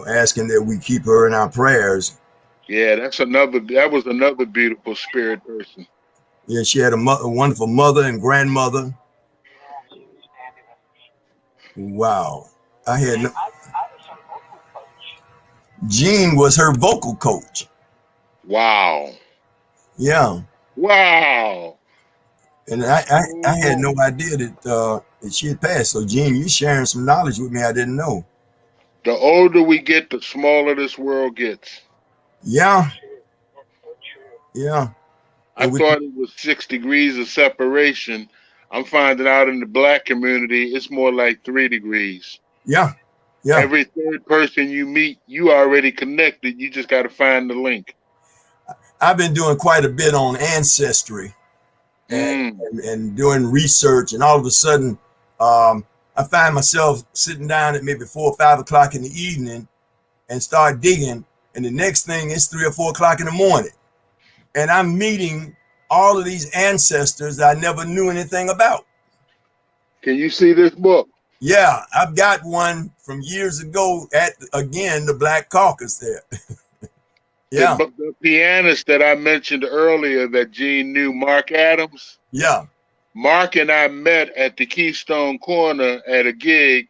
asking that we keep her in our prayers. Yeah, that was another beautiful spirit person. Yeah, she had a wonderful mother and grandmother. Wow. I had no. Jean was her vocal coach. Wow. Yeah. Wow. And I had no idea that she had passed. So Jean, you're sharing some knowledge with me I didn't know. The older we get, the smaller this world gets. Yeah. Yeah. I thought it was 6 degrees of separation. I'm finding out in the Black community, it's more like 3 degrees. Yeah. Yeah. Every third person you meet, you already connected. You just got to find the link. I've been doing quite a bit on ancestry and doing research, and all of a sudden, I I find myself sitting down at maybe 4 or 5 o'clock in the evening and start digging. And the next thing is 3 or 4 o'clock in the morning. And I'm meeting all of these ancestors I never knew anything about. Can you see this book? Yeah, I've got one from years ago at, again, the Black Caucus there. Yeah. The pianist that I mentioned earlier that Gene knew, Mark Adams. Yeah. Mark and I met at the Keystone Corner at a gig.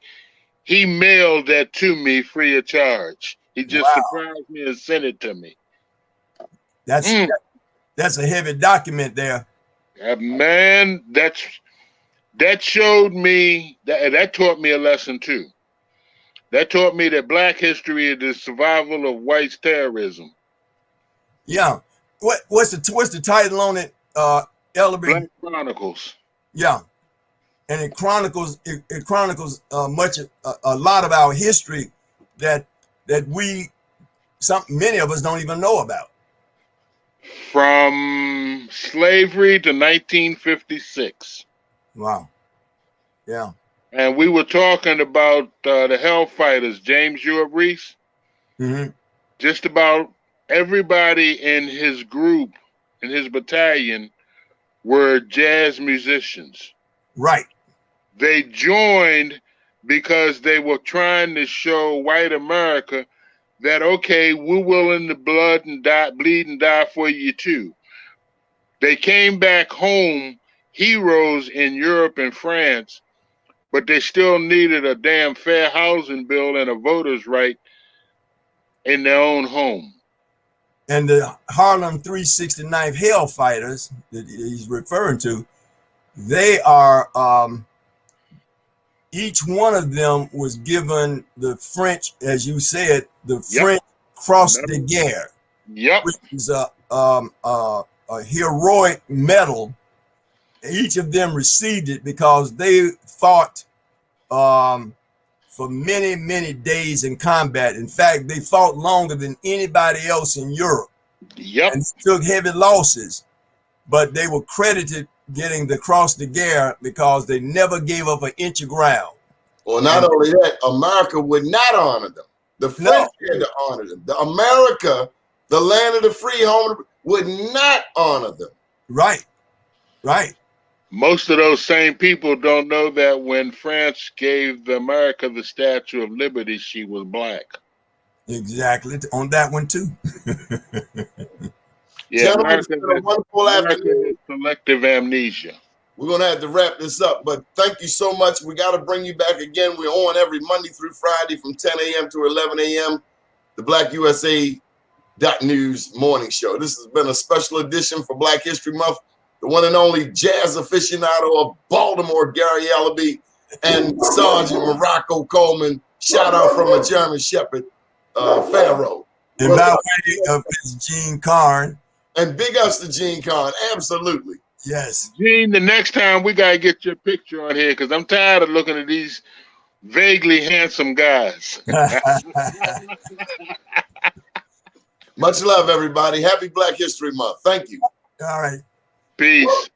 He mailed that to me free of charge. He just surprised me and sent it to me. That's a heavy document there. Man, that showed me that taught me a lesson too. That taught me that Black history is the survival of white terrorism. Yeah. What's the title on it? Ellerbe? Black Chronicles. Yeah. And it chronicles much a lot of our history that many of us don't even know about. From slavery to 1956. Wow. Yeah. And we were talking about the Hellfighters, James Ewart Reese. Mm-hmm. Just about everybody in his group, in his battalion, were jazz musicians. Right. They joined because they were trying to show white America that, okay, we're willing to bleed and die for you too. They came back home heroes in Europe and France, but they still needed a damn fair housing bill and a voter's right in their own home. And the Harlem 369th Hellfighters that he's referring to, they are, each one of them was given the French, as you said, the French Cross de Guerre, which is a heroic medal. Each of them received it because they fought for many, many days in combat. In fact, they fought longer than anybody else in Europe. Yep. And took heavy losses, but they were credited getting the Cross de Guerre because they never gave up an inch of ground. Well, not only that, America would not honor them. The French had to honor them. The America, the land of the free, home, would not honor them. Right. Right. Most of those same people don't know that when France gave America the Statue of Liberty, she was black. Exactly. On that one too. Yeah, Gentlemen, it's been a wonderful afternoon. Selective amnesia. We're going to have to wrap this up, but thank you so much. We got to bring you back again. We're on every Monday through Friday from 10 a.m. to 11 a.m. The BlackUSA.News morning show. This has been a special edition for Black History Month. The one and only jazz aficionado of Baltimore, Gary Ellerbe, and Sergeant Morocco Coleman. Shout out from a German Shepherd, Pharaoh. And by way of Jean Carne. And big ups to Jean Carne. Absolutely. Yes. Gene, the next time we got to get your picture on here because I'm tired of looking at these vaguely handsome guys. Much love, everybody. Happy Black History Month. Thank you. All right. Peace.